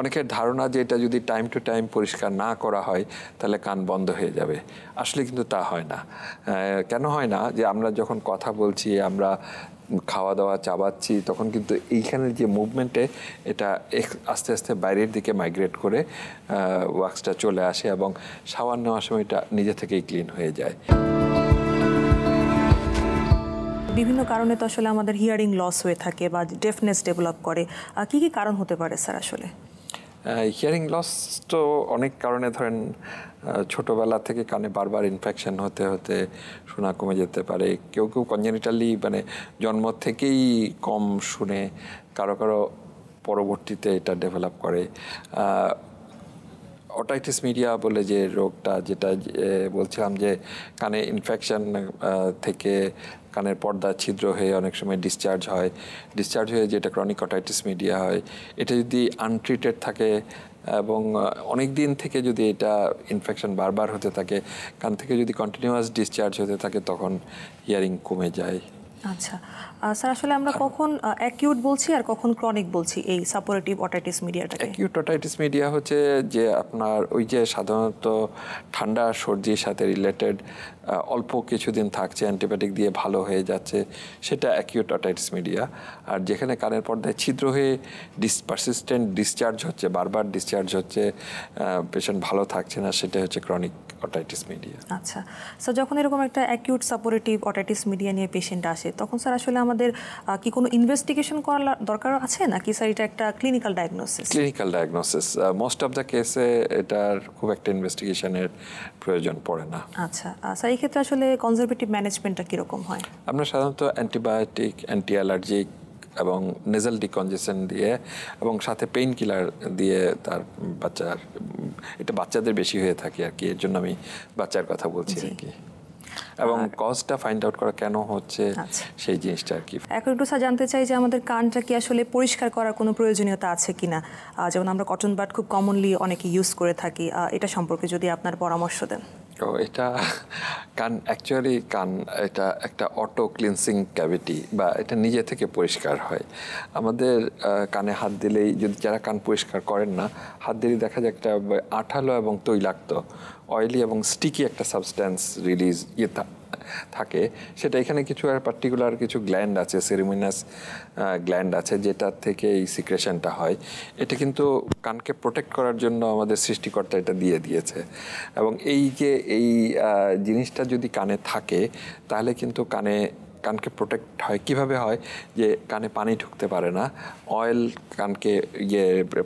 অনেকের ধারণা যে এটা যদি টাইম টু টাইম পরিষ্কার না করা হয় তাহলে কান বন্ধ হয়ে যাবে। আসলে কিন্তু তা হয় না। কেন হয় না? যে আমরা যখন কথা বলছি, আমরা খাওয়া দাওয়া চাবাচ্ছি, তখন কিন্তু এইখানের যে মুভমেন্টে এটা আস্তে আস্তে বাইরের দিকে মাইগ্রেট করে ওয়াক্সটা চলে আসে এবং শাওয়ার নেওয়ার সময় এটা নিজে থেকেই ক্লিন হয়ে যায়। বিভিন্ন কারণে তো আসলে আমাদের হিয়ারিং লস হয়ে থাকে বা ডেফনেস ডেভেলপ করে। কি কি কারণ হতে পারে স্যার আসলে? হিয়ারিং লস তো অনেক কারণে, ধরেন ছোটোবেলা থেকে কানে বারবার ইনফেকশন হতে হতে শোনা কমে যেতে পারে। কেউ কেউ কনজেনিটালি মানে জন্ম থেকেই কম শুনে, কারো কারো পরবর্তীতে এটা ডেভেলপ করে। ওটাইটিস মিডিয়া বলে যে রোগটা, যেটা বলছিলাম যে কানে ইনফেকশন থেকে কানের পর্দা ছিদ্র হয়ে অনেক সময় ডিসচার্জ হয়ে যেটা ক্রনিক ওটাইটিস মিডিয়া হয়। এটা যদি আনট্রিটেড থাকে এবং অনেক দিন থেকে যদি এটা ইনফেকশন বারবার হতে থাকে, কান থেকে যদি কন্টিনিউয়াস ডিসচার্জ হতে থাকে, তখন হিয়ারিং কমে যায়। আচ্ছা স্যার, আসলে আমরা কখন অ্যাকিউট বলছি আর কখন ক্রনিক বলছি এই সাপোরেটিভ ওটাইটিস মিডিয়াটাকে? অ্যাকিউট ওটাইটিস মিডিয়া হচ্ছে যে আপনার ওই যে সাধারণত ঠান্ডা সর্দির সাথে রিলেটেড, অল্প কিছুদিন থাকছে, অ্যান্টিবায়োটিক দিয়ে ভালো হয়ে যাচ্ছে, সেটা অ্যাকিউট ওটাইটিস মিডিয়া। আর যেখানে কানের পর্দায় ছিদ্র হয়ে পারসিস্টেন্ট ডিসচার্জ হচ্ছে, বারবার ডিসচার্জ হচ্ছে, পেশেন্ট ভালো থাকছে না, সেটা হচ্ছে ক্রনিক ওটাইটিস মিডিয়া। আচ্ছা স্যার, যখন এরকম একটা অ্যাকিউট সাপোরেটিভ ওটাইটিস মিডিয়া নিয়ে পেশেন্ট আসে, তখন স্যার আসলে আমাদের কি কোনো ইনভেস্টিগেশন করার দরকার আছে নাকি স্যার এটা একটা clinical diagnosis? Clinical diagnosis. Most of the কেসে এটার খুব একটা ইনভেস্টিগেশনের প্রয়োজন পড়ে না। আচ্ছা স্যার, এই ক্ষেত্রে আসলে কনজারভেটিভ ম্যানেজমেন্টটা কীরকম হয়? আমরা সাধারণত অ্যান্টিবায়োটিক, অ্যান্টি অ্যালার্জিক এবং নেজাল ডিকনজেশন দিয়ে এবং সাথে পেইন কিলার দিয়ে তার এটা বাচ্চাদের বেশি হয়ে থাকে আর কি, এর জন্য আমি বাচ্চার কথা বলছি আর কি। এবং কজটা ফাইন্ড আউট করা কেন হচ্ছে সেই জিনিসটা আর কি। এখন একটু স্যার জানতে চাই যে আমাদের কানটা কি আসলে পরিষ্কার করার কোনো প্রয়োজনীয়তা আছে কিনা? যেমন আমরা কটন বাড খুব কমনলি অনেকে ইউজ করে থাকি, এটা সম্পর্কে যদি আপনার পরামর্শ দেন। তো এটা অ্যাকচুয়ালি এটা একটা অটো ক্লিনসিং ক্যাভিটি, বা এটা নিজে থেকে পরিষ্কার হয়। আমাদের কানে হাত দিলেই, যদি যারা কান পরিষ্কার করেন না, হাত দিলেই দেখা যায় একটা আঠালো এবং তৈলাক্ত, অয়েলি এবং স্টিকি একটা সাবস্ট্যান্স রিলিজ থাকে। সেটা এখানে কিছু পার্টিকুলার কিছু গ্ল্যান্ড আছে, সেরিমিনাস গ্ল্যান্ড আছে, যেটা থেকে এই সিক্রেশনটা হয়। এটা কিন্তু কানকে প্রোটেক্ট করার জন্য আমাদের সৃষ্টিকর্তা এটা দিয়ে দিয়েছে। এবং এই যে এই জিনিসটা যদি কানে থাকে, তাহলে কিন্তু কানকে প্রোটেক্ট হয়। কিভাবে হয়? যে কানে পানি ঢুকতে পারে না, অয়েল কানকে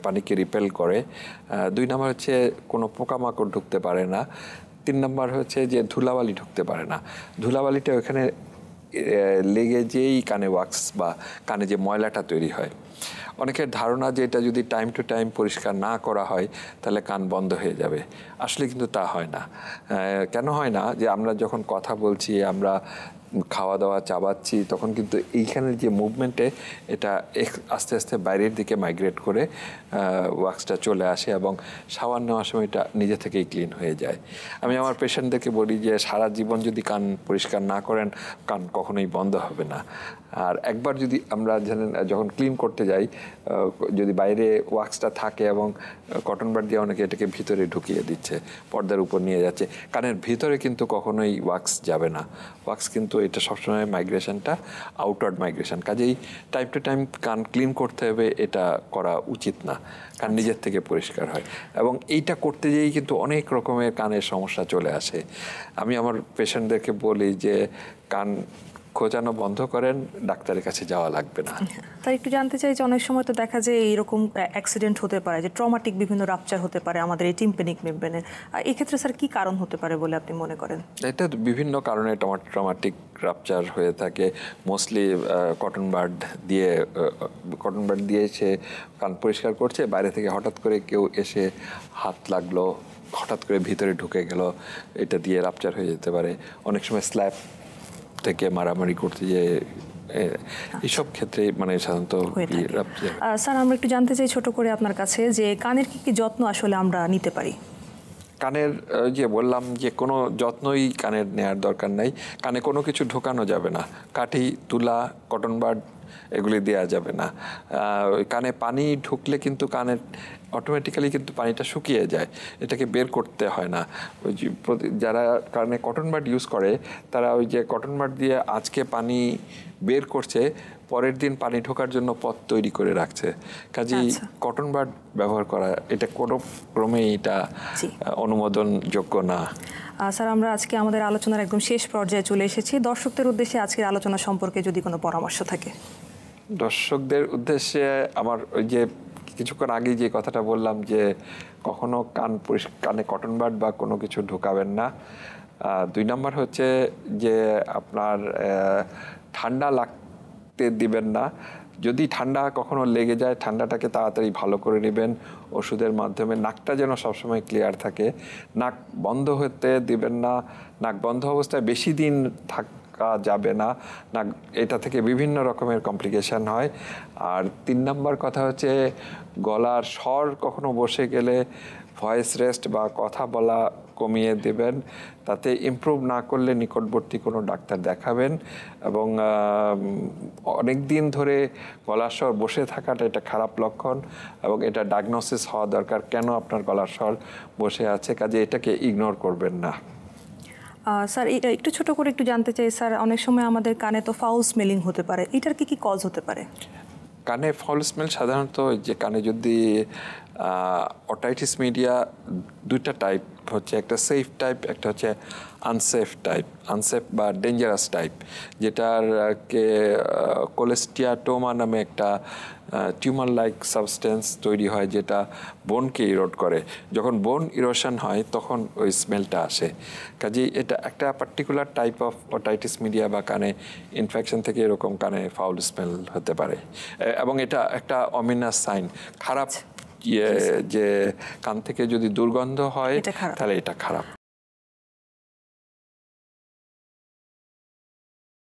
পানিকে রিপেল করে। 2 নম্বর হচ্ছে কোনো পোকামাকড় ঢুকতে পারে না। 3 নম্বর হচ্ছে যে ধুলাবালি ঢুকতে পারে না। ধুলাবালিটা ওখানে লেগে যেই কানে ওয়াক্স বা কানে যে ময়লাটা তৈরি হয়। অনেকের ধারণা যে এটা যদি টাইম টু টাইম পরিষ্কার না করা হয় তাহলে কান বন্ধ হয়ে যাবে। আসলে কিন্তু তা হয় না। কেন হয় না? যে আমরা যখন কথা বলছি, আমরা খাওয়া দাওয়া চাবাচ্ছি, তখন কিন্তু এইখানের যে মুভমেন্টে এটা আস্তে আস্তে বাইরের দিকে মাইগ্রেট করে ওয়াক্সটা চলে আসে এবং শাওয়ার নেওয়ার সময় এটা নিজে থেকেই ক্লিন হয়ে যায়। আমি আমার পেশেন্টদেরকে বলি যে সারা জীবন যদি কান পরিষ্কার না করেন, কান কখনোই বন্ধ হবে না। আর একবার যদি আমরা যখন ক্লিন করতে যাই, যদি বাইরে ওয়াক্সটা থাকে এবং কটন বাড দিয়ে অনেকে এটাকে ভিতরে ঢুকিয়ে দিচ্ছে, পর্দার উপর নিয়ে যাচ্ছে, কানের ভিতরে কিন্তু কখনোই ওয়াক্স যাবে না। ওয়াক্স কিন্তু এটা সবসময় মাইগ্রেশনটা আউটওয়ার্ড মাইগ্রেশন, কাজেই টাইম টু টাইম কান ক্লিন করতে হবে, এটা করা উচিত না। কান নিজের থেকে পরিষ্কার হয় এবং এইটা করতে যেয়েই কিন্তু অনেক রকমের কানের সমস্যা চলে আসে। আমি আমার পেশেন্টদেরকে বলি যে কান খোঁচানো বন্ধ করেন, ডাক্তারের কাছে যাওয়া লাগবে না। তাই একটু জানতে চাই যে অনেক সময় তো দেখা যায় এইরকম অ্যাক্সিডেন্ট হতে পারে, যে ট্রমাটিক বিভিন্ন রাপচার হতে পারে আমাদের এই টিম্প্যানিক মেমব্রেনের। এই ক্ষেত্রে স্যার কি কারণ হতে পারে বলে আপনি মনে করেন? এটা বিভিন্ন কারণে ট্রমাটিক রাপচার হয়ে থাকে। মোস্টলি কটন বাড দিয়ে সে কান পরিষ্কার করছে, বাইরে থেকে হঠাৎ করে কেউ এসে হাত লাগলো, হঠাৎ করে ভিতরে ঢুকে গেল, এটা দিয়ে রাপচার হয়ে যেতে পারে। অনেক সময় স্ল্যাব থেকে মারামারি করতে যেয়ে এইসব ক্ষেত্রে মানে সাধারণত। স্যার, আমরা একটু জানতে চাই ছোট করে আপনার কাছে যে কানের কি কি যত্ন আসলে আমরা নিতে পারি? কানের যে বললাম যে কোনো যত্নই কানের নেওয়ার দরকার নাই, কানে কোনো কিছু ঢোকানো যাবে না, কাঠি, তুলা, কটন বাড এগুলি দেওয়া যাবে না। ওই কানে পানি ঢুকলে কিন্তু কানের অটোমেটিক্যালি কিন্তু পানিটা শুকিয়ে যায়, এটাকে বের করতে হয় না। ওই যে যারা কানে কটন বাড ইউজ করে তারা ওই যে কটন বাড দিয়ে আজকে পানি বের করছে, পরের দিন পানি ঢোকার জন্য পথ তৈরি করে রাখছে। কাজেই কটন বাড ব্যবহার করা এটা কোনো ক্রমেই এটা অনুমোদনযোগ্য না। স্যার, আমরা আজকে আমাদের আলোচনার একদম শেষ পর্যায়ে চলে এসেছি। দর্শকদের উদ্দেশ্যে আজকের আলোচনা সম্পর্কে যদি কোনো পরামর্শ থাকে। দর্শকদের উদ্দেশ্যে আমার ওই যে কিছুক্ষণ আগেই যে কথাটা বললাম যে কখনো কানে কটন বাড বা কোনো কিছু ঢোকাবেন না। 2 নম্বর হচ্ছে যে আপনার ঠান্ডা লাগতে দিবেন না। যদি ঠান্ডা কখনো লেগে যায়, ঠান্ডাটাকে তাড়াতাড়ি ভালো করে নেবেন ওষুধের মাধ্যমে। নাকটা যেন সবসময় ক্লিয়ার থাকে, নাক বন্ধ হতে দিবেন না। নাক বন্ধ অবস্থায় বেশি দিন থাকা যাবে না, নাক এটা থেকে বিভিন্ন রকমের কমপ্লিকেশন হয়। আর 3 নম্বর কথা হচ্ছে গলার স্বর কখনো বসে গেলে ভয়েস রেস্ট বা কথা বলা কমিয়ে দেবেন। তাতে ইমপ্রুভ না করলে নিকটবর্তী কোনো ডাক্তার দেখাবেন। এবং অনেক দিন ধরে গলার স্বর বসে থাকাটা এটা খারাপ লক্ষণ, এবং এটা ডায়াগনোসিস হওয়া দরকার কেন আপনার গলার স্বর বসে আছে। কাজে এটাকে ইগনোর করবেন না। স্যার, একটু ছোট করে একটু জানতে চাই স্যার, অনেক সময় আমাদের কানে তো ফাউল স্মেলিং হতে পারে, এটার কি কজ হতে পারে? কানে ফাউল স্মেল সাধারণত যে কানে যদি অটাইটিস মিডিয়া 2টা টাইপ হচ্ছে, একটা সেফ টাইপ, একটা হচ্ছে আনসেফ টাইপ। আনসেফ বা ডেঞ্জারাস টাইপ, যেটার কোলেস্টিয়াটোমা নামে একটা টিউমার লাইক সাবস্টেন্স তৈরি হয়, যেটা বোনকে ইরোড করে। যখন বোন ইরোশন হয় তখন ওই স্মেলটা আসে। কাজেই এটা একটা particular type of otitis media বা কানে ইনফেকশন থেকে এরকম কানে ফাউল স্মেল হতে পারে। এবং এটা একটা অমিনাস সাইন, খারাপ যে কান থেকে যদি দুর্গন্ধ হয় তাহলে এটা খারাপ।